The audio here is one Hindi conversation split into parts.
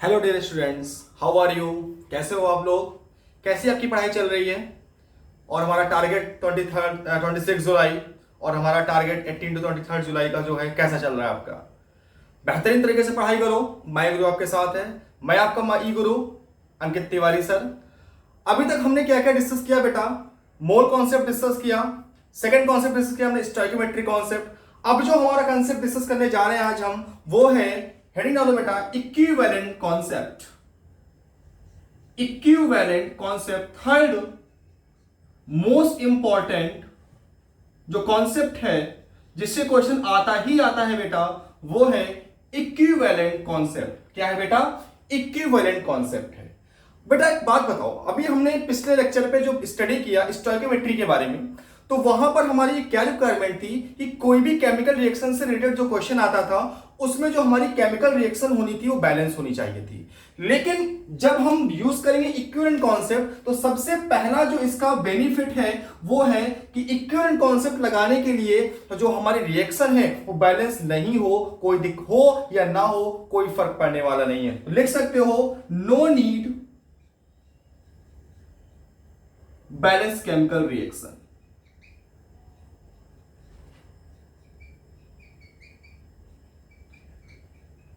Hello dear students, how are you. कैसे हो आप लोग? कैसी आपकी पढ़ाई चल रही है? और हमारा टारगेट 26 जुलाई और हमारा टारगेट 18 to 23 जुलाई का जो है कैसा चल रहा है आपका? बेहतरीन तरीके से पढ़ाई करो। माई गुरु आपके साथ है। मैं आपका माई गुरु अंकित तिवारी सर। अभी तक हमने क्या क्या डिस्कस किया बेटा? मोल कॉन्सेप्ट डिस्कस किया, सेकंड कॉन्सेप्ट डिस्कस किया हमने स्टोइकियोमेट्री कॉन्सेप्ट। अब जो हमारा कॉन्सेप्ट डिस्कस करने जा रहे हैं आज हम, वो है, हेडिंग डालो बेटा, equivalent concept. Equivalent concept third most important जो कॉन्सेप्ट है जिससे क्वेश्चन आता ही आता है बेटा, वो है इक्विवेलेंट कॉन्सेप्ट। क्या है बेटा? इक्विवेलेंट कॉन्सेप्ट है। बेटा एक बात बताओ, अभी हमने पिछले लेक्चर पे जो स्टडी किया स्टोइकियोमेट्री के बारे में, तो वहां पर हमारी क्या रिक्वायरमेंट थी कि कोई भी केमिकल रिएक्शन से रिलेटेड जो क्वेश्चन आता था उसमें जो हमारी केमिकल रिएक्शन होनी थी वो बैलेंस होनी चाहिए थी। लेकिन जब हम यूज करेंगे इक्विवेलेंट कॉन्सेप्ट, तो सबसे पहला जो इसका बेनिफिट है वो है कि इक्विवेलेंट कॉन्सेप्ट लगाने के लिए तो जो हमारी रिएक्शन है वो बैलेंस नहीं हो, कोई दिक हो या ना हो, कोई फर्क पड़ने वाला नहीं है। तो लिख सकते हो, no need balance chemical reaction.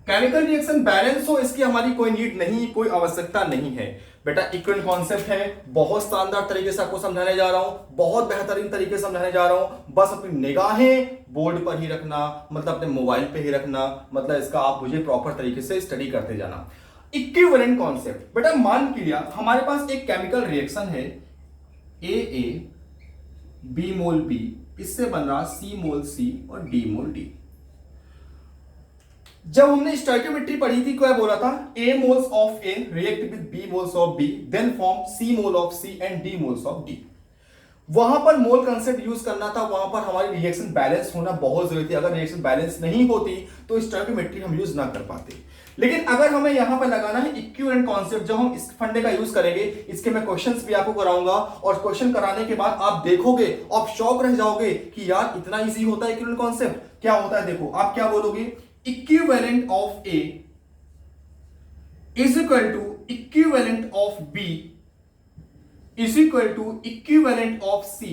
Chemical reaction balance हो, इसकी हमारी कोई नीड नहीं, कोई आवश्यकता नहीं है। बेटा इक्विवेलेंट कॉन्सेप्ट है, बहुत शानदार तरीके से आपको समझाने जा रहा हूं, बहुत बेहतरीन तरीके से समझाने जा रहा हूं। बस अपनी निगाहें बोर्ड पर ही रखना, मतलब अपने मोबाइल पे ही रखना, मतलब इसका आप मुझे प्रॉपर तरीके से स्टडी करते जाना। इक्विवेलेंट कॉन्सेप्ट बेटा, मान लिया हमारे पास एक केमिकल रिएक्शन है, ए बी मोल बी, इससे बन रहा सी मोल सी और डी मोल डी। जब हमने स्टोइकियोमेट्री पढ़ी थी, क्या बोला था? A moles of A react with B moles of B, then form C mole of C and D moles of D। वहां पर मोल कंसेप्ट यूज करना था, वहां पर हमारी रिएक्शन बैलेंस होना बहुत जरूरी थी। अगर रिएक्शन बैलेंस नहीं होती तो स्टोइकियोमेट्री हम यूज ना कर पाते। लेकिन अगर हमें यहां पर लगाना है इक्विवेलेंट कॉन्सेप्ट, जब हम इस फंडे का यूज करेंगे, इसके मैं क्वेश्चंस भी आपको कराऊंगा, और क्वेश्चन कराने के बाद आप देखोगे, आप शॉक रह जाओगे कि यार इतना इजी होता है इक्विवेलेंट कॉन्सेप्ट। क्या होता है देखो, आप क्या बोलोगे? Equivalent of A is equal to equivalent of B is equal to equivalent of C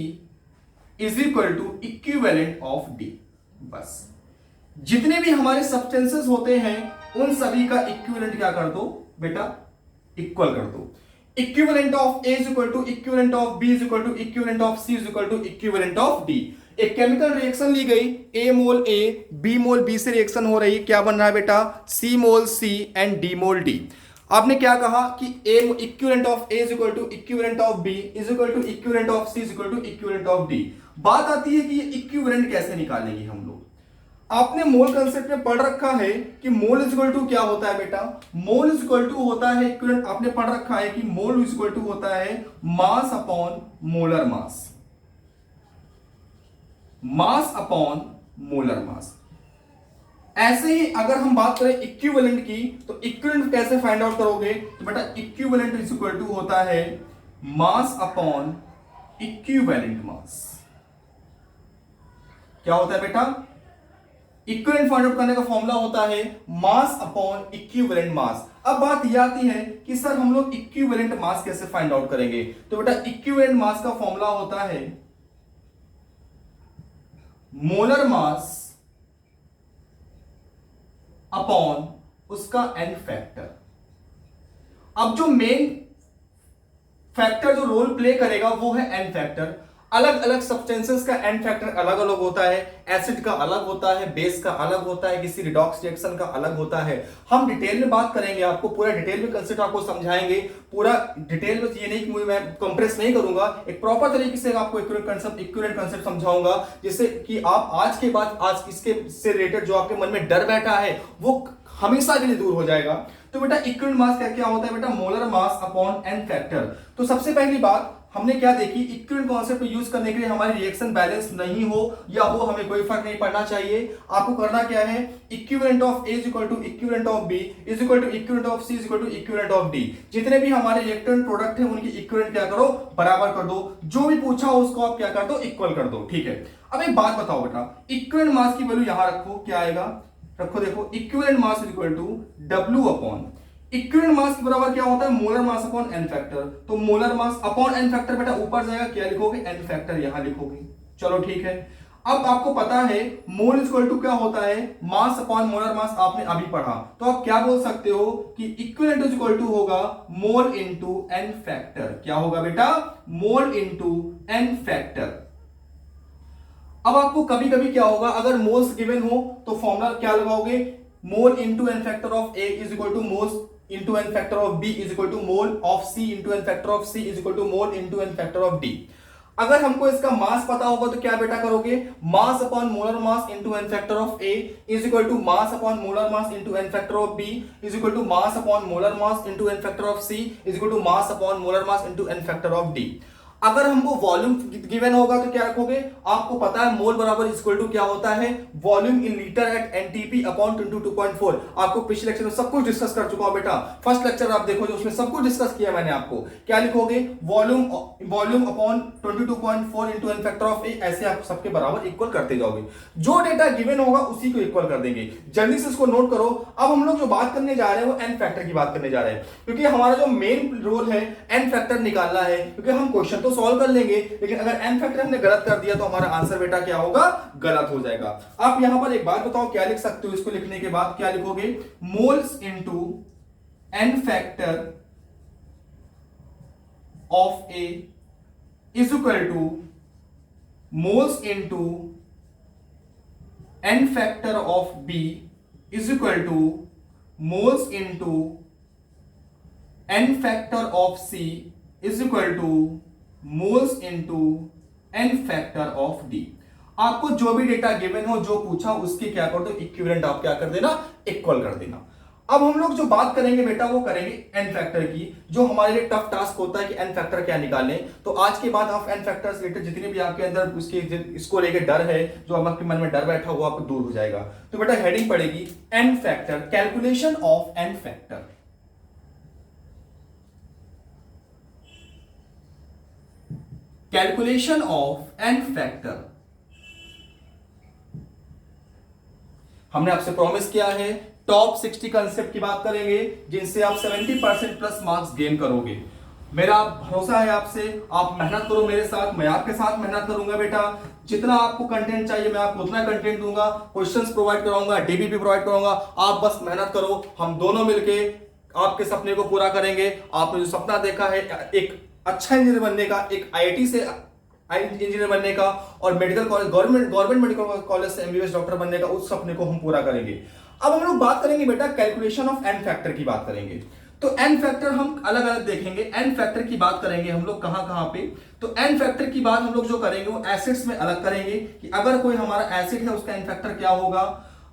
is equal to equivalent of D। बस जितने भी हमारे सब्सटेंसेस होते हैं उन सभी का इक्विवेलेंट क्या कर दो बेटा? इक्वल कर दो। Equivalent of A is equal to equivalent of B is equal to equivalent of C is equal to equivalent of D। एक केमिकल रिएक्शन ली गई, A mole A, B mole B से रिएक्शन हो रही, क्या बन रहा है बेटा? C mole C and D mole D. आपने क्या कहा कि A equivalent of A is equal to equivalent of B is equal to equivalent of C is equal to equivalent of D. बात आती है कि ये इक्विवेलेंट कैसे निकालेंगे हम लोग। आपने मोल कंसेप्ट में पढ़ रखा है कि मोल इज इक्वल टू क्या होता है बेटा? मोल इज इक्वल टू होता है इक्विवेलेंट, आपने पढ़ रखा है कि मोल इज इक्वल टू होता है मास अपॉन मोलर मास, मास अपॉन मोलर मास। ऐसे ही अगर हम बात करें इक्विवेलेंट की, तो इक्विवेलेंट कैसे फाइंड आउट करोगे? तो बेटा इक्विवेलेंट इज इक्वल टू होता है मास अपॉन इक्विवेलेंट मास। क्या होता है बेटा? इक्विवेलेंट फाइंड आउट करने का फॉर्मूला होता है मास अपॉन इक्विवेलेंट मास। अब बात यह आती है कि सर हम लोग इक्विवेलेंट मास कैसे फाइंड आउट करेंगे? तो बेटा इक्विवेलेंट मास का फॉर्मूला होता है मोलर मास अपॉन उसका एन फैक्टर। अब जो मेन फैक्टर जो रोल प्ले करेगा वो है एन फैक्टर। अलग अलग सब्सटेंसेस का एन फैक्टर अलग अलग होता है, एसिड का अलग होता है, बेस का अलग होता है, किसी रिडॉक्स रिएक्शन का अलग होता है। हम डिटेल में बात करेंगे, आपको पूरा डिटेल में कंसेप्ट आपको समझाएंगे, पूरा डिटेल में। ये नहीं कि मैं कंप्रेस नहीं करूंगा, एक प्रॉपर तरीके से आपको इक्विवेलेंट कंसेप्ट समझाऊंगा, जिससे कि आप आज के बाद आज इसके से रिलेटेड जो आपके मन में डर बैठा है वो हमेशा के लिए दूर हो जाएगा। तो बेटा इक्विवेलेंट मास क्या होता है बेटा? Molar mass upon N factor. तो सबसे पहली बात हमने क्या देखी, इक्विवेलेंट कॉन्सेप्ट यूज करने के लिए हमारी रिएक्शन बैलेंस नहीं हो या हो, हमें कोई फर्क नहीं पड़ना चाहिए। आपको करना क्या है? Equivalent of A is equal to equivalent of B is equal to equivalent of C is equal to equivalent of D. जितने भी हमारे रिएक्टेंट प्रोडक्ट है उनकी इक्विवेलेंट क्या करो? बराबर कर दो। जो भी पूछा हो उसको आप क्या कर दो? इक्वल कर दो। ठीक है, अब एक बात बताओ बेटा, इक्विवेलेंट मास की वैल्यू यहां रखो, क्या आएगा? रखो, देखो, equivalent mass is equal to W upon equivalent mass के बराबर क्या होता है, molar mass upon N factor. तो molar mass upon N factor बेटा ऊपर जाएगा, क्या लिखोगे, एन फैक्टर यहां लिखोगे। चलो ठीक है। अब आपको पता है मोल इक्वल टू क्या होता है, मास अपॉन मोलर मास, आपने अभी पढ़ा। तो आप क्या बोल सकते हो कि इक्विवेलेंट इज इक्वल टू होगा मोल इनटू एन फैक्टर। क्या होगा बेटा, मोल इनटू एन फैक्टर। अब आपको कभी कभी क्या होगा, अगर मोल्स गिवन हो तो फॉर्मूला क्या लगाओगे, mole into N factor of A is equal to moles into N factor of B is equal to mole of C into N factor of C is equal to mole into N factor of D. अगर हमको इसका मास पता होगा तो क्या बेटा करोगे, mass upon molar mass into N factor of A is equal to mass upon molar mass into N factor of B is equal to mass upon molar mass into N factor of C is equal to mass upon molar mass into N factor of D. अगर हमको वॉल्यूम गिवन होगा तो क्या रखोगे, आपको पता है मोल बराबर इक्वल टू क्या होता है, volume in litre at NTP upon 22.4। आपको पिछले लेक्चर में सब कुछ डिस्कस कर चुका हूं बेटा, फर्स्ट लेक्चर आप देखो जो उसमें सब कुछ डिस्कस किया मैंने आपको। क्या लिखोगे, volume upon 22.4 into N factor of A, ऐसे आप सबके बराबर इक्वल करते जाओगे। जो डेटा गिवन होगा उसी को इक्वल कर देंगे। जल्दी से इसको नोट करो। अब हम लोग जो बात करने जा रहे हैं वो एन फैक्टर की बात करने जा रहे हैं, क्योंकि हमारा जो मेन रोल है एन फैक्टर निकालना है, क्योंकि हम क्वेश्चन तो सॉल्व कर लेंगे लेकिन अगर एन फैक्टर हमने गलत कर दिया तो हमारा आंसर बेटा क्या होगा, गलत हो जाएगा। आप यहां पर एक बात बताओ, क्या लिख सकते हो, इसको लिखने के बाद क्या लिखोगे, moles into N factor of A is equal to moles into N factor of B is equal to moles into N factor of C is equal to moles into N factor of D. आपको जो भी डेटा गिवन हो, जो पूछा उसके क्या कर दो, इक्विवेलेंट आप क्या कर देना, इक्वल कर देना। अब हम लोग जो बात करेंगे बेटा वो करेंगे एन फैक्टर की, जो हमारे लिए टफ टास्क होता है कि एन फैक्टर क्या निकालें। तो आज के बाद आप एन फैक्टर से रिलेटेड जितने भी आपके अंदर उसके इसको लेकर डर है, जो आपके मन में डर बैठा हुआ आपको दूर हो जाएगा। तो बेटा हेडिंग पड़ेगी n factor, calculation of n factor. Calculation of n factor. हमने आपसे प्रॉमिस किया है टॉप 60 कंसेप्ट की बात करेंगे जिनसे आप 70% प्लस मार्क्स गेन करोगे। मेरा भरोसा है आपसे, आप मेहनत करो मेरे साथ, मैं आपके साथ मेहनत करूंगा बेटा। जितना आपको कंटेंट चाहिए मैं आपको उतना कंटेंट दूंगा, क्वेश्चंस प्रोवाइड कराऊंगा, डीबीपी प्रोवाइड कराऊंगा। आप बस मेहनत करो, हम दोनों मिलके आपके सपने को पूरा करेंगे। आपने जो सपना देखा है एक अच्छा इंजीनियर बनने का, एक आईआईटी से इंजीनियर बनने का और medical college government medical college से एमबीबीएस डॉक्टर बनने का, उस सपने को हम पूरा करेंगे। अब हम लोग बात करेंगे बेटा कैलकुलेशन ऑफ एन फैक्टर की बात करेंगे। तो एन फैक्टर हम अलग अलग देखेंगे। एन फैक्टर की बात करेंगे हम लोग कहां कहां पे, तो एन फैक्टर की बात हम लोग जो करेंगे वो एसिड्स में अलग करेंगे कि अगर कोई हमारा एसिड है उसका एन फैक्टर क्या होगा,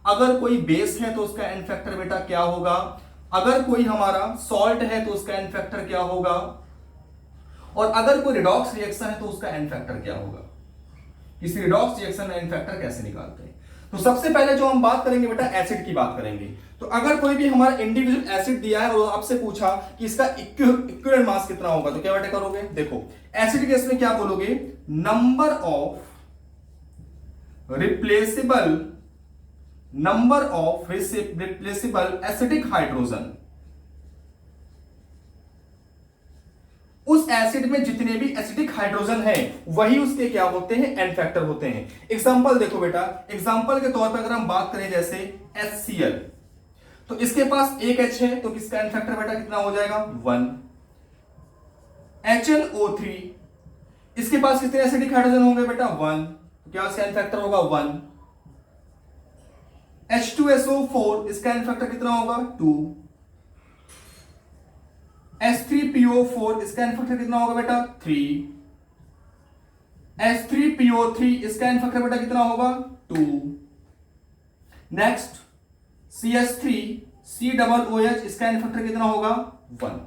अगर कोई बेस है तो उसका एन फैक्टर बेटा क्या होगा, अगर कोई हमारा सॉल्ट है तो उसका एन फैक्टर क्या होगा, और अगर कोई रिडॉक्स रिएक्शन है तो उसका एन फैक्टर क्या होगा। इस रिडॉक्स रिएक्शन में एन फैक्टर कैसे निकालते हैं। तो सबसे पहले जो हम बात करेंगे बेटा एसिड की बात करेंगे। तो अगर कोई भी हमारा इंडिविजुअल एसिड दिया है और आपसे पूछा कि इसका इक्विवेलेंट मास कितना होगा, तो क्या बेटा करोगे, देखो एसिड केस में क्या बोलोगे, number of replaceable acidic hydrogen. उस एसिड में जितने भी एसिडिक हाइड्रोजन है वही उसके क्या होते हैं, एन फैक्टर होते हैं। एग्जांपल देखो बेटा, एग्जांपल के तौर पर अगर हम बात करें जैसे HCl, तो इसके पास एक H है तो किसका एन फैक्टर बेटा कितना हो जाएगा, 1। HNO3, इसके पास कितने एसिडिक हाइड्रोजन होंगे बेटा, 1, तो क्या इसका एन फैक्टर होगा 1। H2SO4, इसका एन फैक्टर कितना होगा, 2। H3PO4, इसका एन फैक्टर कितना होगा बेटा, 3। H3PO3, इसका एन फैक्टर बेटा कितना होगा, 2। नेक्स्ट CH3COOH, इसका एन फैक्टर कितना होगा, 1।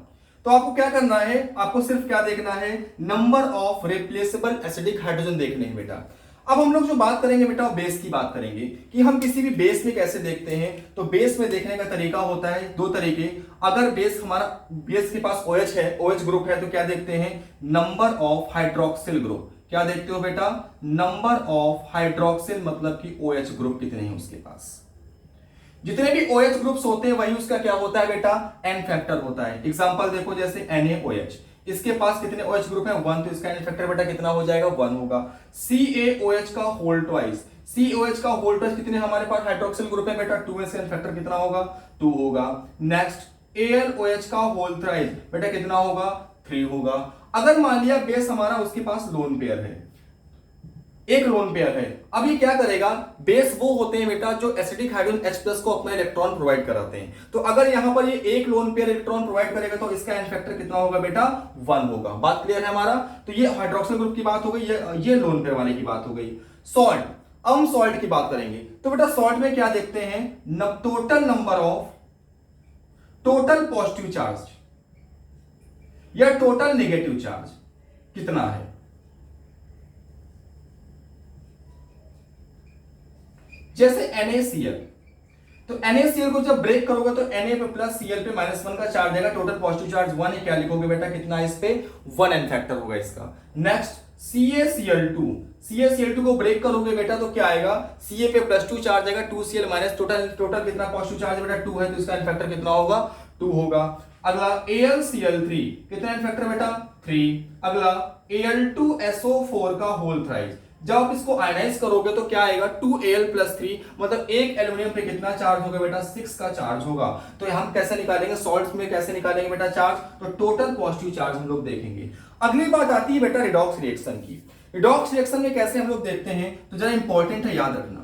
तो आपको क्या करना है, आपको सिर्फ क्या देखना है, number of replaceable acidic hydrogen देखने हैं बेटा। अब हम लोग जो बात करेंगे बेटा वो बेस की बात करेंगे कि हम किसी भी बेस में कैसे देखते हैं। तो बेस में देखने का तरीका होता है दो तरीके। अगर बेस के पास OH है, OH ग्रुप है, तो क्या देखते हैं, नंबर ऑफ हाइड्रोक्सिल ग्रुप। क्या देखते हो बेटा, नंबर ऑफ हाइड्रोक्सिल, मतलब कि OH ग्रुप कितने हैं उसके पास। जितने भी OH ग्रुप्स होते हैं वही उसका क्या होता है बेटा, एन फैक्टर होता है। एग्जांपल देखो जैसे NaOH, इसके पास कितने OH ग्रुप हैं, 1, तो इसका एन फैक्टर बेटा कितना हो जाएगा, 1 होगा। CaOH का होल ट्वाइस, COH का होल ट्वाइस कितने हमारे पास हाइड्रोक्सिल ग्रुप है बेटा, 2, इसका एन फैक्टर कितना होगा, 2 होगा। नेक्स्ट AlOH का होल थ्राइस बेटा कितना होगा, 3 होगा। अगर मान लिया बेस हमारा उसके पास लोन पेयर है, एक लोन पेयर है, अब ये क्या करेगा, बेस वो होते हैं बेटा जो एसिडिक हाइड्रोजन H+ को अपना इलेक्ट्रॉन प्रोवाइड कराते हैं। तो अगर यहां पर ये एक लोन पेयर इलेक्ट्रॉन प्रोवाइड करेगा तो इसका एन फैक्टर कितना होगा बेटा, 1 होगा। बात क्लियर है हमारा। तो ये हाइड्रोक्सिल ग्रुप की बात हो गई, ये लोन पेयर वाले की बात हो गई। सॉल्ट, अब हम सॉल्ट की बात करेंगे। तो बेटा सॉल्ट में क्या देखते हैं, total number of total positive charge या टोटल नेगेटिव चार्ज कितना है। जैसे NaCl, तो NaCl को जब ब्रेक करोगे तो Na पे प्लस Cl पे -1 का चार्ज आएगा, टोटल पॉजिटिव चार्ज 1 है। क्या लिखोगे बेटा, कितना है इस पे, 1 एन फैक्टर होगा इसका। नेक्स्ट CaCl2, CaCl2 को ब्रेक करोगे बेटा तो क्या आएगा, Ca पे +2 चार्ज आएगा, 2Cl माइनस, टोटल कितना पॉजिटिव चार्ज है बेटा, 2 है, तो इसका एन फैक्टर कितना होगा, 2 होगा। अगला AlCl3, कितना एन फैक्टर बेटा, 3। अगला Al2SO4 का होल थ्राइस, जब आप इसको आयनाइज करोगे तो क्या आएगा, 2Al + 3, मतलब एक एल्यूमिनियम पे कितना चार्ज होगा बेटा, 6 का चार्ज होगा। तो हम कैसे निकालेंगे, सॉल्ट्स में कैसे निकालेंगे बेटा चार्ज, तो टोटल पॉजिटिव चार्ज हम लोग देखेंगे। अगली बात आती है बेटा रिडॉक्स रिएक्शन की। रिडॉक्स रिएक्शन में कैसे हम लोग देखते हैं, तो जरा इंपॉर्टेंट है, याद रखना।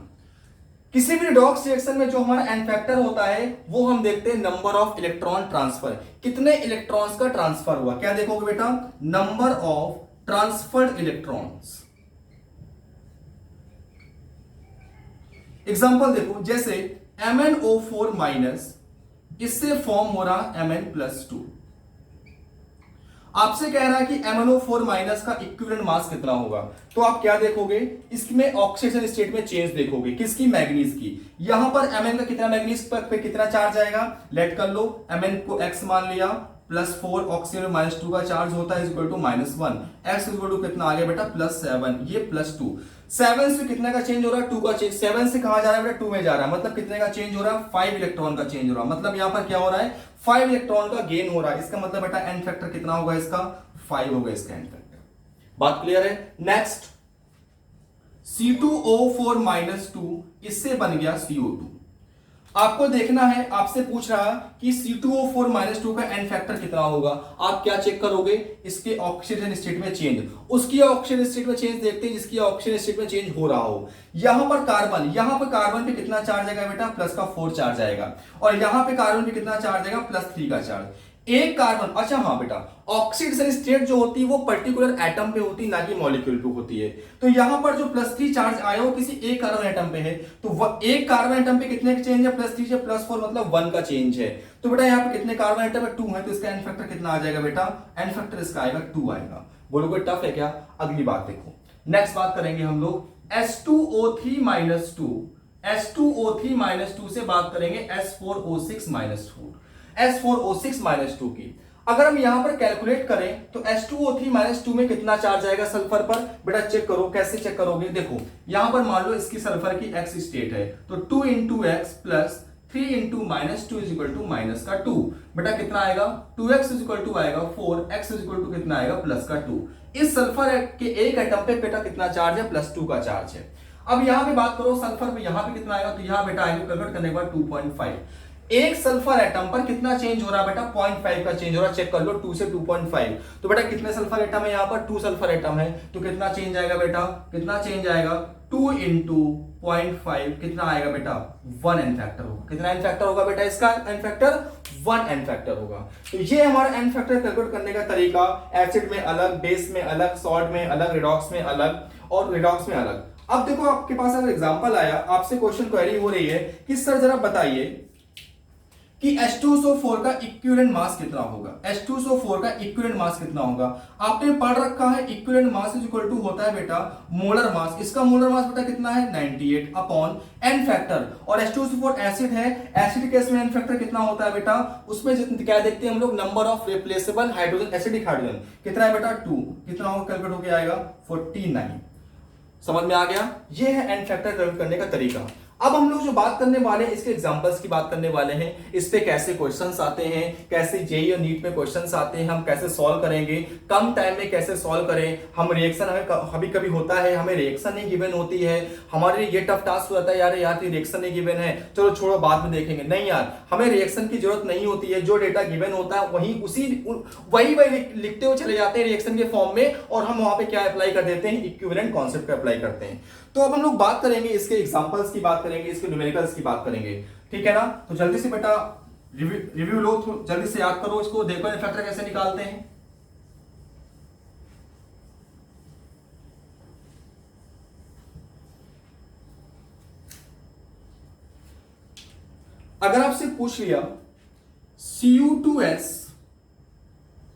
किसी भी रिडॉक्स रिएक्शन में जो हमारा एन फैक्टर होता है वो हम देखते हैं नंबर ऑफ इलेक्ट्रॉन ट्रांसफर, कितने इलेक्ट्रॉन्स का ट्रांसफर हुआ। क्या देखोगे बेटा, number of transferred electrons. Example देखो जैसे MnO4- इससे फॉर्म हो रहा Mn+2। आपसे कह रहा है कि MnO4- का इक्विवेलेंट मास कितना होगा, तो आप क्या देखोगे, इसमें ऑक्सीडेशन स्टेट में चेंज देखोगे, किसकी, मैग्नीज की। यहां पर Mn का कितना, मैग्नीज पे कितना चार्ज आएगा, लेट कर लो, Mn को x मान लिया, +4 ऑक्सीजन में -2 का चार्ज होता है, equal to -1, x equal to कितना आ गया बेटा, +7, ये +2। 7 से कितने का चेंज हो रहा है, 2 का चेंज। 7 से कहां जा रहा है बेटा, 2 में जा रहा है, मतलब कितने का चेंज हो रहा है, 5 इलेक्ट्रॉन का चेंज हो रहा है। मतलब यहां पर क्या हो रहा है, 5 इलेक्ट्रॉन का गेन हो रहा है। इसका मतलब बेटा एन फैक्टर कितना होगा इसका, 5 होगा इसका एन फैक्टर। बात क्लियर है। नेक्स्ट C2O4-2, इससे बन गया CO2। आपको देखना है, आपसे पूछ रहा कि C2O4-2 का एन फैक्टर कितना होगा। आप क्या चेक करोगे, इसके ऑक्सीजन स्टेट में चेंज, उसकी ऑक्सीजन स्टेट में चेंज देखते हैं जिसकी ऑक्सीजन स्टेट में चेंज हो रहा हो। यहां पर कार्बन पे कितना चार्ज आएगा बेटा, +4 चार्ज आएगा, और यहां पे कार्बन पे कितना चार्ज आएगा, +3 का चार्ज। एक कार्बन, अच्छा हाँ बेटा, ऑक्सीडेशन स्टेट जो होती है वो पर्टिकुलर एटम पे होती है, ना कि मॉलिक्यूल पे होती है। तो यहां पर जो +3 चार्ज आया वो किसी एक कार्बन एटम पे है, तो एक कार्बन एटम पे कितने का चेंज है, +3 से +4, मतलब 1 का चेंज है। तो बेटा यहाँ पे कितने कार्बन एटम है, 2 है, तो इसका एन फैक्टर कितना आ जाएगा बेटा, एन फैक्टर इसका आएगा 2 आएगा। बोलोगे टफ है क्या। अगली बात देखो, नेक्स्ट बात करेंगे हम लोग S2O3-2, S2O3-2 से बात करेंगे S4O6-2 की। अगर हम यहां पर कैलकुलेट करें तो S2O3-2 में कितना चार्ज आएगा सल्फर पर, बेटा चेक करो, कैसे चेक करोगे, देखो यहां पर मान लो इसकी सल्फर की x स्टेट है, तो 2 × x + 3 × -2 = -2। बेटा कितना आएगा, 2x आएगा 4, x कितना आएगा, +2। इस सल्फर के एक एटम पे बेटा कितना चार्ज है, +2 का चार्ज है। अब यहां पे बात करो सल्फर पे, यहां पे कितना आएगा, तो यहां बेटा आएगा, कन्वर्ट करने के बाद 2.5। एक सल्फर एटम पर कितना चेंज हो रहा है बेटा, 0.5 का चेंज हो रहा है। चेक कर लो, 2 से 2.5, तो बेटा कितने सल्फर एटम है, यहां पर 2 सल्फर एटम है, तो कितना चेंज आएगा बेटा, कितना चेंज आएगा, 2 × 0.5 कितना आएगा बेटा, 1 एन फैक्टर होगा। कितना एन फैक्टर होगा बेटा, इसका एन फैक्टर 1 एन फैक्टर होगा। तो ये हमारा एन फैक्टर कैलकुलेट करने का तरीका, एसिड में अलग, बेस में अलग, सॉल्ट में अलग, रिडॉक्स में अलग, और रिडॉक्स में अलग। अब देखो आपके पास अगर एग्जांपल आया, आपसे क्वेश्चन क्वेरी हो रही है कि सर जरा बताइए कि H2SO4 का इक्विवेलेंट मास कितना होगा। H2SO4 का इक्विवेलेंट मास कितना होगा, आपने पढ़ रखा है, इक्विवेलेंट मास इक्वल टू होता है बेटा मोलर मास। इसका मोलर मास बेटा कितना है, 98 अपॉन एन फैक्टर। और H2SO4 एसिड है, एसिड केस में एन फैक्टर कितना होता है बेटा, उसमें क्या देखते हैं हम लोग, number of replaceable hydrogen, acidic hydrogen कितना है बेटा, 2। कितना होगा, कैलकुलेट होकर आएगा 49। समझ में आ गया, ये है एन फैक्टर कैलकुलेट करने का तरीका। अब हम लोग जो बात करने वाले हैं इसके एग्जांपल्स की बात करने वाले हैं, इस पे कैसे क्वेश्चंस आते हैं, कैसे जेईई और नीट में क्वेश्चंस आते हैं, हम कैसे सॉल्व करेंगे, कम टाइम में कैसे सॉल्व करें, हम रिएक्शन हमें कभी कभी होता है हमें रिएक्शन नहीं गिवन होती है, हमारे लिए ये टफ टास्क हो जाता है यार रिएक्शन नहीं गिवन है, चलो छोड़ो बाद में देखेंगे। नहीं यार, हमें रिएक्शन की जरूरत नहीं होती है, जो डेटा गिवन होता है वही लिखते हुए चले जाते हैं रिएक्शन के फॉर्म में, और हम वहां पे क्या अप्लाई कर देते हैं, इक्विवेलेंट कॉन्सेप्ट का अप्लाई करते हैं। तो अब हम लोग बात करेंगे इसके एग्जांपल्स की बात करेंगे, इसके न्यूमेरिकल्स की बात करेंगे, ठीक है ना। तो जल्दी से बेटा रिव्यू लो, तो जल्दी से याद करो इसको, देखो एन फैक्टर कैसे निकालते हैं। अगर आपसे पूछ लिया Cu2s,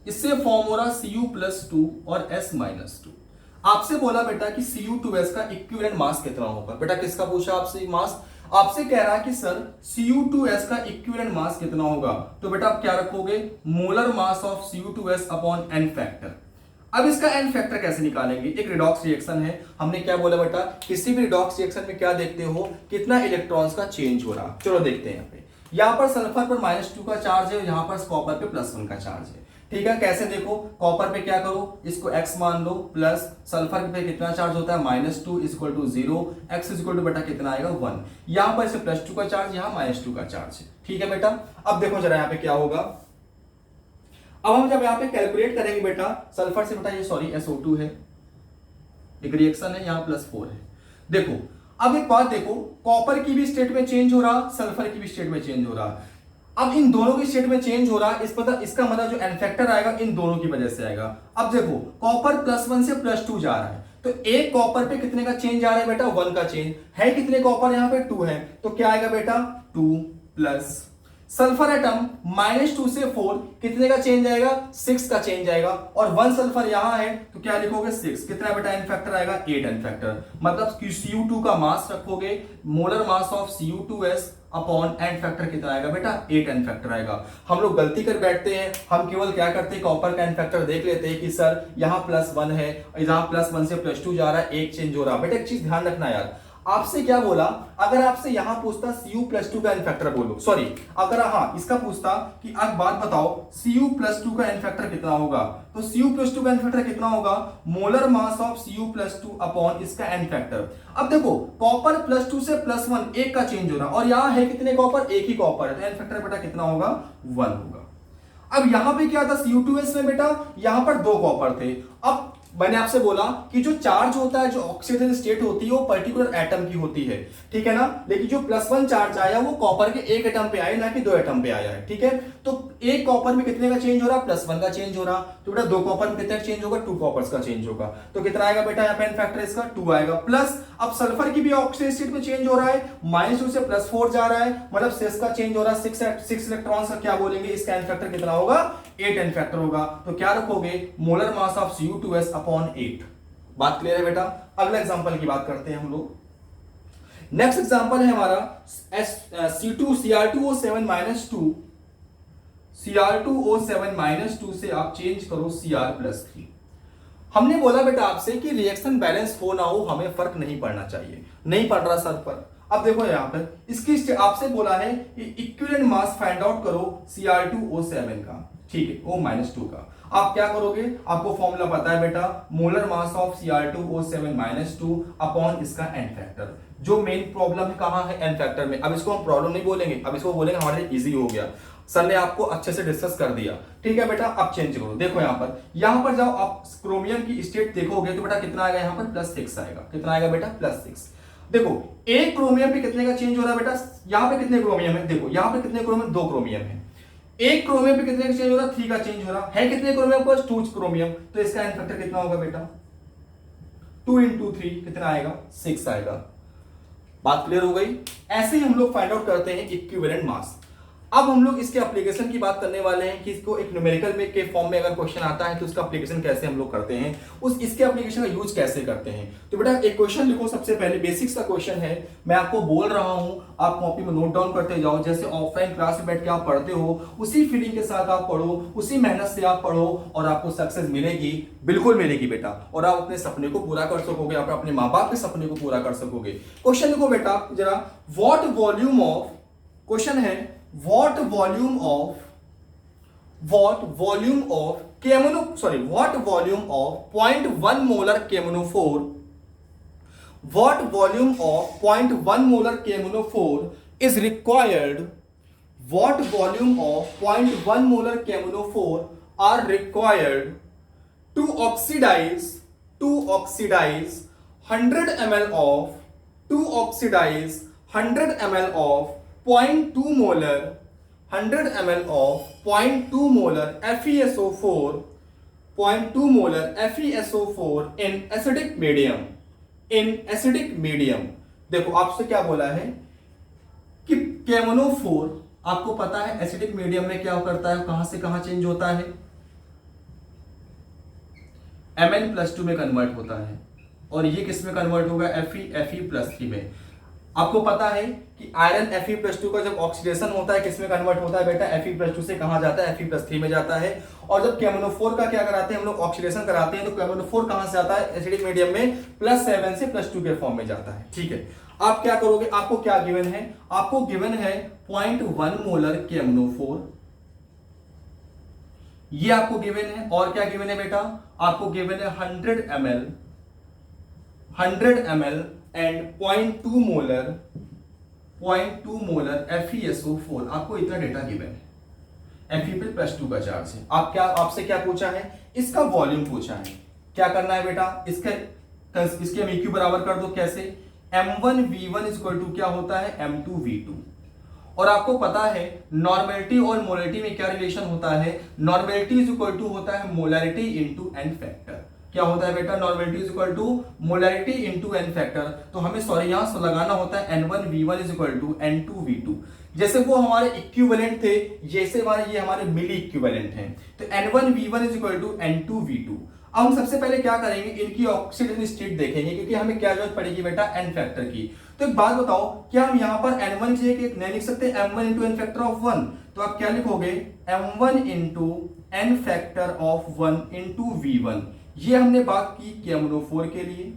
इससे फॉर्म हो रहा Cu+2 और S-2, आपसे बोला बेटा कि Cu2s का इक्विवेलेंट मास कितना होगा। बेटा किसका पूछा आपसे मास, आपसे कह रहा है कि सर Cu2s का इक्विवेलेंट मास कितना होगा, तो बेटा आप क्या रखोगे, molar mass of Cu2s upon n factor. अब इसका n फैक्टर कैसे निकालेंगे, एक रिडॉक्स रिएक्शन है, हमने क्या बोला बेटा, किसी भी रिडॉक्स रिएक्शन में क्या देखते हो, कितना इलेक्ट्रॉन्स का चेंज हो रहा। चलो देखते हैं, यहां पर सल्फर पर -2 का चार्ज है, यहां पर कॉपर पे +1 का चार्ज है, ठीक है। कैसे देखो, कॉपर पे क्या करो, इसको x मान लो, प्लस सल्फर पे कितना चार्ज होता है -2 = 0, x बेटा कितना आएगा 1, यहां पर इसे +2 का चार्ज, यहां -2 का चार्ज है, ठीक है बेटा। अब देखो जरा यहाँ पे क्या होगा, अब हम जब यहाँ पे कैलकुलेट करेंगे बेटा, सल्फर से बेटा ये सॉरी SO2 है, एक रिएक्शन है, यहाँ +4 है। देखो अब एक बात देखो, कॉपर की भी स्टेट में चेंज हो रहा, सल्फर की भी स्टेट में चेंज हो रहा। अब इन दोनों की स्टेट में चेंज हो रहा, इसका मतलब जो n फैक्टर आएगा इन दोनों की वजह से आएगा। अब देखो कॉपर +1 से +2 जा रहा है, तो एक कॉपर पे कितने का चेंज आ रहा है बेटा, 1 का चेंज है, कितने कॉपर यहाँ पे 2 है, तो क्या आएगा बेटा 2 प्लस सल्फर एटम -2 से 4 कितने का चेंज आएगा, 6 का चेंज आएगा, और 1 सल्फर यहां है तो क्या लिखोगे 6, कितना बेटा n फैक्टर आएगा 8 n फैक्टर, मतलब Cu2 का मास रखोगे, molar mass of Cu2s upon n factor कितना आएगा बेटा 8 n फैक्टर आएगा। हम लोग गलती कर बैठते हैं, हम केवल क्या करते हैं, कॉपर का n फैक्टर देख लेते हैं कि सर यहाँ +1 है, यहाँ +1 से +2 जा रहा है, एक चेंज हो रहा। बेटा एक चीज ध्यान रखना यार, आपसे क्या बोला, अगर आपसे यहां पूछता Cu+2 का n फैक्टर बोलो, सॉरी अगर हाँ इसका पूछता कि अब बात बताओ Cu+2 का n फैक्टर कितना होगा, तो Cu+2 का n फैक्टर कितना होगा, molar mass of Cu+2 upon इसका n फैक्टर। अब देखो कॉपर +2 से +1 एक का चेंज हो रहा, और यहां है कितने कॉपर, एक ही कॉपर है, तो n फैक्टर बेटा कितना होगा 1 होगा। अब यहां पे क्या था Cu2s में बेटा, यहां पर 2 कॉपर थे। अब मैंने आपसे बोला कि जो चार्ज होता है, जो ऑक्सीडेशन स्टेट होती है वो पर्टिकुलर एटम की होती है, ठीक है ना, लेकिन जो +1 चार्ज आया वो कॉपर के एक एटम पे आया, ना कि 2 एटम पे आया है, ठीक है। तो एक कॉपर में कितने का चेंज हो रहा, +1 का चेंज हो रहा, तो बेटा 2 कॉपर में कितने का चेंज होगा, 2 कॉपर्स का चेंज होगा, तो कितना आएगा बेटा यहाँ पे n फैक्टर इसका 2 आएगा। प्लस अब सल्फर की भी ऑक्सीडेशन स्टेट में चेंज हो रहा है, -2 से +4 जा रहा है, मतलब 6 का चेंज हो रहा है, 6 इलेक्ट्रॉन्स का क्या बोलेंगे, इसका n फैक्टर कितना होगा 8 n फैक्टर होगा। तो क्या रखोगे, molar mass of Cu2s upon 8। बात क्लियर है बेटा। अगला एग्जांपल की बात करते हैं हम लोग। नेक्स्ट एग्जांपल है हमारा Cr2O7 -2 से आप चेंज करो Cr+3। हमने बोला बेटा आपसे कि रिएक्शन बैलेंस हो ना हो हमें फर्क नहीं पड़ना चाहिए, नहीं पड़ रहा सर पर। अब देखो यहां पर इसकी आपसे बोला है कि इक्विवेलेंट मास फाइंड आउट करो Cr2O7 का, ठीक है, O-2 का। आप क्या करोगे, आपको फॉर्मूला पता है बेटा, molar mass of Cr2O7 -2 upon इसका n फैक्टर। जो मेन प्रॉब्लम है कहां है, n फैक्टर में। अब इसको हम प्रॉब्लम नहीं बोलेंगे, अब इसको बोलेंगे हमारे लिए इजी हो गया, सर ने आपको अच्छे से डिस्कस कर दिया, ठीक है बेटा। अब चेंज करो, देखो यहां पर जाओ, आप क्रोमियम की स्टेट देखोगे तो बेटा कितना आएगा, यहां पर +6 आएगा, कितना आएगा बेटा +6। देखो एक क्रोमियम पे कितने का चेंज हो रहा है बेटा, यहां पे कितने क्रोमियम है, देखो यहां पे कितने क्रोमियम, 2 क्रोमियम है। एक क्रोमियम पे कितने का चेंज हो रहा है, 3 का चेंज हो रहा है, कितने क्रोमियम पर 2 क्रोमियम, तो इसका n फैक्टर कितना होगा बेटा 2 × 3 कितना आएगा 6 आएगा। बात क्लियर हो गई। ऐसे ही हम लोग फाइंड आउट करते हैं इक्विवेलेंट मास। अब हम लोग इसके एप्लीकेशन की बात करने वाले हैं कि इसको एक न्यूमेरिकल में के फॉर्म में अगर क्वेश्चन आता है तो उसका एप्लीकेशन कैसे हम लोग करते हैं, उस इसके एप्लीकेशन का यूज कैसे करते हैं। तो बेटा एक क्वेश्चन लिखो, सबसे पहले बेसिक्स का क्वेश्चन है, मैं आपको बोल रहा हूं, आप कॉपी में नोट डाउन करते जाओ। जैसे ऑफलाइन क्लास में बैठ के आप पढ़ते हो उसी फीलिंग के साथ आप पढ़ो, उसी मेहनत से आप पढ़ो और आपको सक्सेस मिलेगी, बिल्कुल मिलेगी बेटा, और आप अपने सपने को पूरा कर सकोगे, आप अपने माँ बाप के सपने को पूरा कर सकोगे। क्वेश्चन लिखो बेटा जरा, व्हाट वॉल्यूम ऑफ, क्वेश्चन है what volume of what volume of 0.1 molar KMnO4, what volume of 0.1 molar KMnO4 is required, what volume of 0.1 molar KMnO4 are required to oxidize 100 ml of 0.2 molar 100 ml of 0.2 molar FeSO4 0.2 molar FeSO4 in acidic medium। देखो आपसे क्या बोला है कि KMnO4 आपको पता है एसिडिक मीडियम में क्या करता है, कहां से कहां चेंज होता है, Mn+2 में कन्वर्ट होता है, और ये किस में कन्वर्ट होगा, Fe+3 में। आपको पता है कि आयरन Fe+2 का जब ऑक्सीडेशन होता है किस में कन्वर्ट होता है बेटा, Fe+2 से कहां जाता है, Fe+3 में जाता है। और जब KMnO4 का क्या कराते हैं हम लोग, ऑक्सीडेशन कराते हैं, तो KMnO4 कहां से आता है, एसिडिक मीडियम में +7 से +2 के फॉर्म में जाता है। ठीक है, आप क्या करोगे, आपको क्या गिवन है, आपको गिवन है 0.1 मोलर KMnO4, ये आपको गिवन है। और क्या गिवन है बेटा, आपको गिवन है 100 ml एंड 0.2 मोलर FeSO4, आपको इतना डेटा गिवन है। Fe+2 का चार्ज है। आपसे क्या पूछा है, इसका वॉल्यूम पूछा है। क्या करना है बेटा, इसके हम EQ बराबर कर दो, कैसे, M1V1 इक्वल टू क्या होता है, M2V2। और आपको पता है नॉर्मेलिटी और मोलरिटी में क्या रिलेशन होता है, नॉर्मेलिटी इज इक्वल टू होता है मोलरिटी इंटू एन फैक्टर। क्या होता है बेटा, normality is equal to molarity into N factor. तो हमें यहां लगाना होता है N1V1 is equal to N2V2। जैसे वो हमारे इक्विवेलेंट थे, जैसे ये हमारे मिली इक्विवेलेंट हैं, तो N1V1 is equal to N2V2। अब हम सबसे पहले क्या करेंगे, इनकी ऑक्सीडेशन स्टेट देखेंगे, क्योंकि हमें क्या जरूरत पड़ेगी बेटा, एन फैक्टर की। तो एक बात बताओ, क्या हम यहां पर N1 की जगह नहीं लिख सकते M1 into N factor of 1, तो आप क्या लिखोगे, M1 into N factor of 1 into V1। ये हमने बात की KMnO4 के लिए।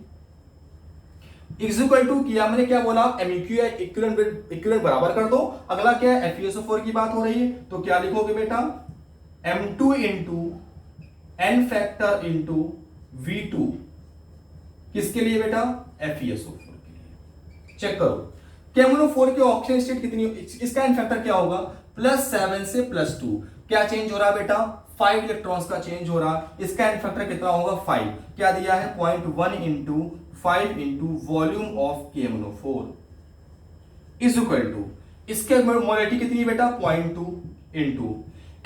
इक्वल टू किया मैंने, क्या बोला, MEQ या इक्विवेलेंट बराबर कर दो। अगला क्या है, FeSO4 की बात हो रही है, तो क्या लिखोगे बेटा, M2 into N factor into V2, किसके लिए बेटा, FeSO4 के लिए। चेक करो KMnO4 की ऑक्सीजन स्टेट कितनी, इसका एन फैक्टर क्या होगा, +7 से +2। क्या चेंज हो रहा है बेटा, 5 इलेक्ट्रॉन्स का चेंज हो रहा। इसका एन फैक्टर कितना होगा, 5। क्या दिया है, 0.1 into 5 into volume of KMnO4 is equal to, इसके मोलरिटी कितनी बेटा, 0.2 इंटू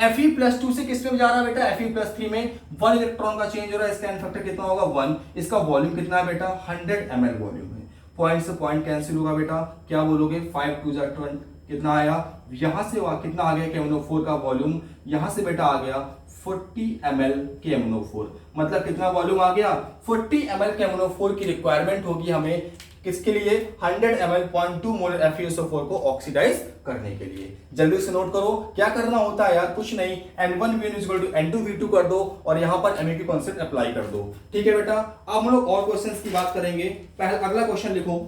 Fe+2 से किस में जा रहा है बेटा, Fe+3 में 1 इलेक्ट्रॉन का चेंज हो रहा है। इसका एन फैक्टर कितना होगा, 1। इसका वॉल्यूम कितना है बेटा, 100 ml वॉल्यूम है। पॉइंट से पॉइंट कैंसिल होगा बेटा, क्या बोलोगे, 5 2 20, कितना आया, यहां से कितना आ गया KMnO4 का वॉल्यूम, यहां से बेटा आ गया 40 ml KMnO4। मतलब कितना वॉल्यूम आ गया, 40 ml KMnO4 की रिक्वायरमेंट होगी हमें, किसके लिए, 100 ml 0.2 मोलर FeSO4 को ऑक्सीडाइज करने के लिए। जल्दी से नोट करो, क्या करना होता है यार, कुछ नहीं, N1V1 इक्वल टू N2V2 कर दो और यहां पर MEQ कॉन्सेप्ट अप्लाई कर दो। ठीक है बेटा, अब हम लोग और क्वेश्चंस की बात करेंगे। पहले अगला क्वेश्चन लिखो,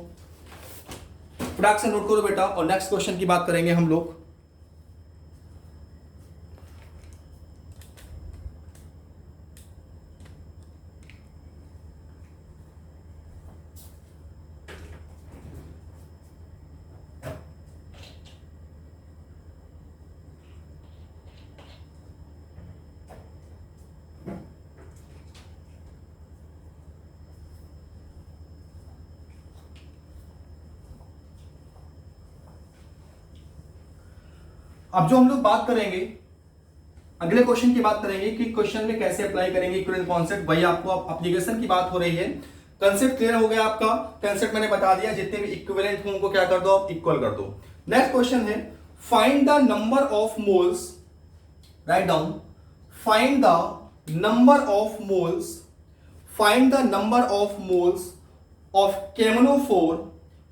फटाक से नोट करो बेटा, और नेक्स्ट क्वेश्चन की बात करेंगे हम लोग। अब जो हम लोग बात करेंगे, अगले क्वेश्चन की बात करेंगे कि क्वेश्चन में कैसे अप्लाई करेंगे इक्विवेलेंट कॉन्सेप्ट। भाई आपको एप्लीकेशन की बात हो रही है, कंसेप्ट क्लियर हो गया आपका, कंसेप्ट मैंने बता दिया, जितने भी इक्विवेलेंट हों उनको क्या कर दो, आप इक्वल कर दो। नेक्स्ट क्वेश्चन है, find the number of moles, write down, find the number of moles, find the number of moles of KMnO4,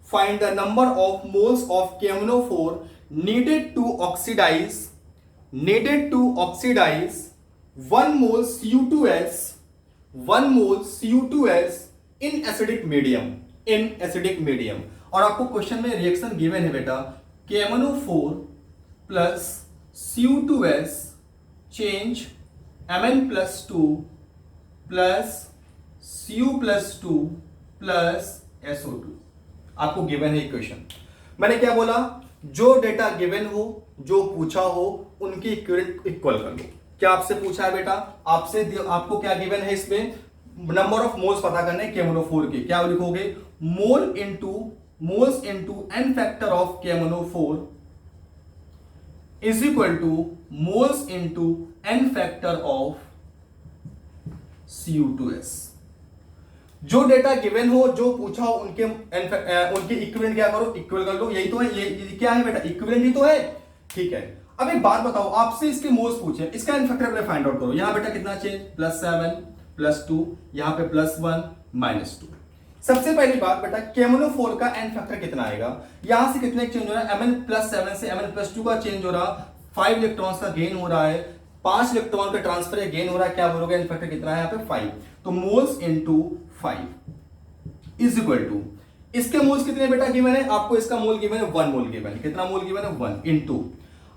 find the number of moles of KMnO4 needed to oxidize 1 mole Cu2s, 1 mole Cu2s in acidic medium, in acidic medium। और आपको क्वेश्चन में रिएक्शन गिवन है बेटा, KMnO4 plus Cu2s change Mn+2 plus Cu+2 plus SO2 आपको गिवन है इक्वेशन। मैंने क्या बोला, जो डेटा गिवन हो, जो पूछा हो, उनकी इक्विवेलेंट इक्वल कर लो। क्या आपसे पूछा है बेटा, आपको क्या गिवन है, इसमें नंबर ऑफ मोल्स पता करने KMnO4 के, क्या लिखोगे, moles into n factor of KMnO4 is equal to moles into n factor of Cu2s। जो डेटा गिवन हो, जो पूछा हो, उनके इक्विवेलेंट क्या करो, इक्वल कर लो। यही तो है, ये क्या है बेटा, इक्विवेलेंट ही तो है। ठीक है, अब एक बात बताओ, आपसे इसके मोल्स पूछे, इसका एन फैक्टर पहले फाइंड आउट करो। यहां बेटा कितना चेंज, +7 +2, यहां पे +1 -2। सबसे पहली बात बेटा, KMnO4 का एन फैक्टर कितना आएगा, यहां से कितने चेंज हो रहा है, Mn+7 से Mn+2 का चेंज हो रहा, 5 इलेक्ट्रॉन्स का गेन हो रहा है, 5 इलेक्ट्रॉन का ट्रांसफर या गेन हो रहा है, क्या बोलोगे, एन फैक्टर कितना है यहाँ पे 5। तो moles into 5 is equal to, इसके मोल्स कितने बेटा गिवन है, आपको इसका मोल गिवन है 1 मोल गिवन है, कितना मोल गिवन है 1 इनटू।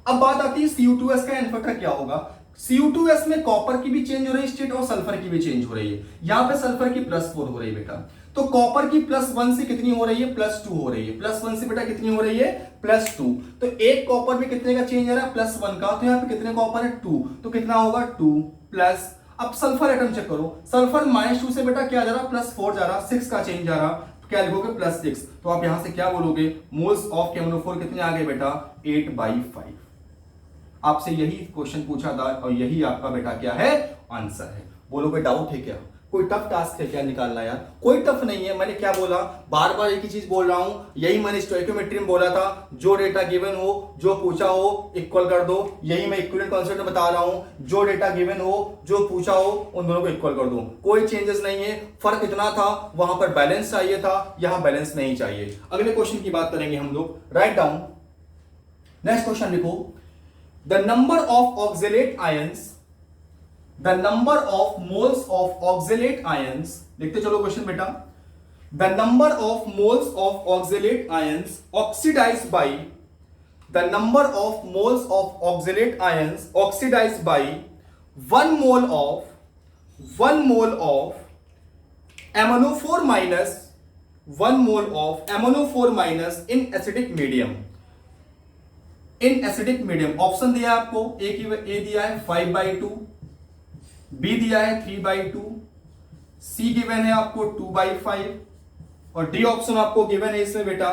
अब बात आती है Cu2s का एन फैक्टर क्या होगा। Cu2s में कॉपर की भी चेंज हो रही है स्टेट और सल्फर की भी चेंज हो रही है। यहां पे सल्फर की +4 हो रही है बेटा, तो कॉपर की +1 से कितनी हो रही है, +2 हो रही है। +1 से बेटा कितनी हो रही है, +2। तो एक कॉपर में कितने का चेंज आ रहा है, +1 का, तो यहां पे कितने कॉपर है, 2, तो कितना होगा 2 प्लस। अब सल्फर एटम चेक करो, सल्फर -2 से बेटा क्या जा रहा, +4 जा रहा, 6 का चेंज जा रहा, तो क्या लिखोगे, +6। तो आप यहां से क्या बोलोगे, मोल्स ऑफ KMnO4 कितने आ गए बेटा, 8/5। आपसे यही क्वेश्चन पूछा था और यही आपका बेटा क्या है, आंसर है। बोलो कोई डाउट है क्या, कोई टफ टास्क है क्या निकालना यार, कोई टफ नहीं है। मैंने क्या बोला, बार बार एक ही चीज बोल रहा हूं, यही मैंने स्टोइकियोमेट्री में बोला था, जो डेटा गिवन हो, जो पूछा हो, इक्वल कर दो। यही मैं इक्विवेलेंट कांसेप्ट में बता रहा हूं, जो डेटा गिवन हो, जो पूछा हो, उन दोनों को इक्वल कर दो, कोई चेंजेस नहीं है। फर्क इतना था, वहां पर बैलेंस चाहिए था, यहां बैलेंस नहीं चाहिए। अगले क्वेश्चन की बात करेंगे हम लोग, राइट डाउन, नेक्स्ट क्वेश्चन लिखो, the number of oxalate ions, the number of moles of oxalate ions, लिखते चलो क्वेश्चन बेटा, the number of moles of oxalate ions oxidized by, the number of moles of oxalate ions oxidized by 1 mole of MnO4 minus, 1 mole of MnO4 minus in acidic medium, in acidic medium. Option दिया है आपको, ए दिया है 5/2, बी दिया है 3/2, सी गिवन है आपको 2/5 और डी ऑप्शन आपको गिवन है इसमें बेटा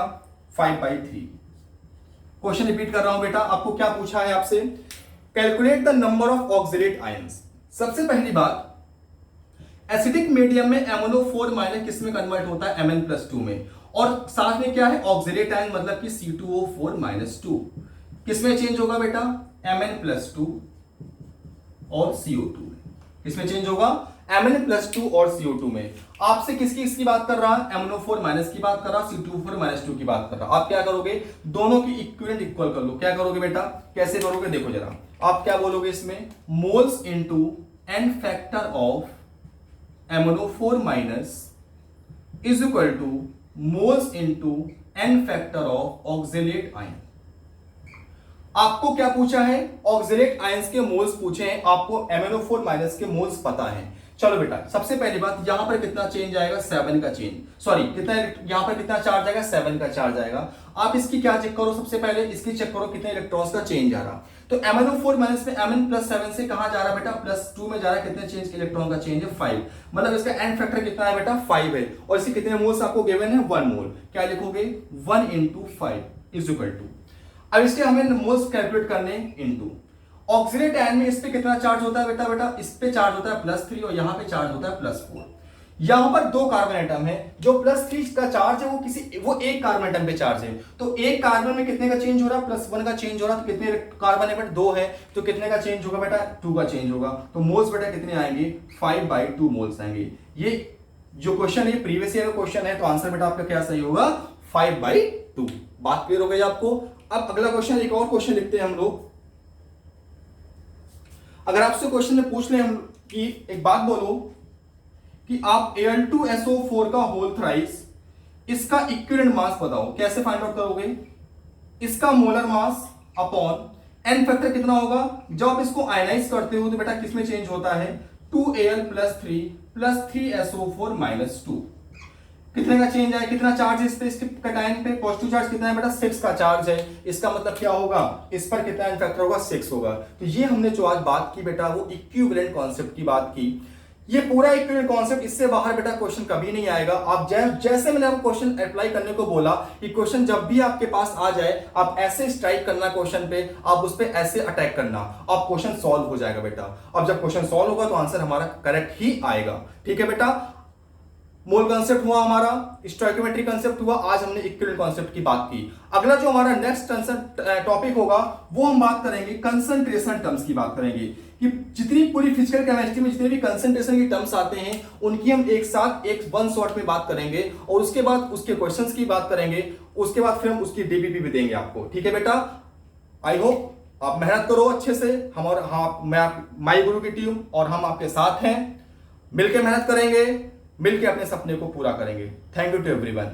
5/3। क्वेश्चन रिपीट कर रहा हूं बेटा, आपको क्या पूछा है आपसे, calculate the number of oxalate ions. सबसे पहली बात, एसिडिक मीडियम में MnO4 माइनस किस में कन्वर्ट होता है, Mn+2 में, और साथ में क्या है, ऑक्सिलेट आयन मतलब कि C2O4-2 किसमें चेंज होगा बेटा, Mn+2 और CO2 में। किसमें चेंज होगा, Mn+2 और CO2 में। आपसे किसकी बात कर रहा है, MnO4 माइनस की बात कर रहा, C2O4-2 की बात कर रहा। आप क्या करोगे, दोनों की इक्विवेलेंट इक्वल कर लो। क्या करोगे बेटा, कैसे करोगे, देखो जरा, आप क्या बोलोगे इसमें, moles into n factor of MnO4 minus is equal to moles into n factor of oxalate ion. आपको क्या पूछा है, ऑक्सिलेट आयंस के मोल्स पूछे हैं, आपको MnO4 माइनस के मोल्स पता है। चलो बेटा, सबसे पहली बात, यहां पर कितना चेंज आएगा, 7 का चेंज, सॉरी कितना, यहां पर कितना चार्ज आएगा, 7 का चार्ज आएगा। आप इसकी क्या चेक करो, सबसे पहले इसकी चेक करो कितने इलेक्ट्रॉन्स का चेंज आ रहा। तो MnO4 माइनस में Mn+7 से कहां जा रहा बेटा, +2 में जा रहा है, कितने चेंज इलेक्ट्रॉन का चेंज है, 5, मतलब इसका एन फैक्टर कितना है बेटा, 5 है, और इसके कितने मोल्स आपको गिवन है, 1 मोल। क्या लिखोगे, 1 × 5 इज इक्वल टू, अब इसके हमें मोल्स कैलकुलेट करने इनटू ऑक्सिलेट आयन में इस पे कितना चार्ज होता है बेटा, इस पे चार्ज होता है +3 और यहां पे चार्ज होता है +4। यहां पर दो कार्बन एटम है, जो +3 का चार्ज है वो एक कार्बन एटम पे चार्ज है, तो एक कार्बन में कितने का चेंज हो रहा है, +1 का चेंज हो रहा है, तो कितने कार्बन है बेटा, 2 है, तो कितने का चेंज होगा बेटा, 2 का चेंज होगा, तो मोल्स बेटा कितने आएंगे, 5/2 मोल्स आएंगे। ये जो क्वेश्चन है प्रीवियस ईयर का क्वेश्चन है, तो आंसर बेटा आपका क्या सही होगा, 5/2। बात क्लियर हो गई आपको। अब अगला क्वेश्चन, एक और क्वेश्चन लिखते हैं हम लोग। अगर आपसे क्वेश्चन में पूछ ले हम कि एक बात बोलो कि आप Al2SO4 का होल थ्राइस, इसका इक्विवेलेंट मास बताओ, कैसे फाइंड आउट करोगे, इसका molar mass upon N factor कितना होगा, जब आप इसको आयनाइज करते हो तो बेटा किसमें चेंज होता है, 2Al + 3 + 3SO4 - 2, कितने का चेंज है, कितना चार्ज है इस पे, इसके कैटायन पे पॉजिटिव चार्ज कितना है बेटा, 6 का चार्ज है, इसका मतलब क्या होगा, इस पर कितना एन फैक्टर होगा, 6 होगा। तो ये हमने जो आज बात की बेटा वो इक्विवेलेंट कॉन्सेप्ट की बात की। ये पूरा इक्विवेलेंट कॉन्सेप्ट, इससे बाहर बेटा क्वेश्चन कभी नहीं आएगा। आप जैसे मैंने आपको क्वेश्चन अप्लाई करने को बोला कि क्वेश्चन जब भी आपके पास आ जाए आप ऐसे स्ट्राइक करना क्वेश्चन पे, आप उस पे ऐसे अटैक करना, आप क्वेश्चन सॉल्व हो जाएगा बेटा। अब जब क्वेश्चन सॉल्व होगा तो आंसर हमारा करेक्ट ही आएगा, ठीक है बेटा। मोल कांसेप्ट हुआ हमारा, स्टोइकियोमेट्री कांसेप्ट हुआ, आज हमने इक्विवेलेंट कांसेप्ट की बात की। अगला जो हमारा नेक्स्ट टॉपिक होगा वो हम बात करेंगे कंसंट्रेशन टर्म्स की बात करेंगे, कि जितनी पूरी फिजिकल केमिस्ट्री में जितने भी कंसंट्रेशन की टर्म्स आते हैं उनकी हम एक साथ एक वन शॉट में बात करेंगे, और उसके बाद उसके क्वेश्चंस की बात करेंगे, उसके बाद फिर हम उसकी डीबीपी भी देंगे आपको, ठीक है बेटा। आई होप आप मेहनत करो अच्छे से, हम और हाँ मैं माई गुरु की टीम और हम आपके साथ हैं, मिलकर मेहनत करेंगे, मिलकर अपने सपने को पूरा करेंगे। Thank you to everyone.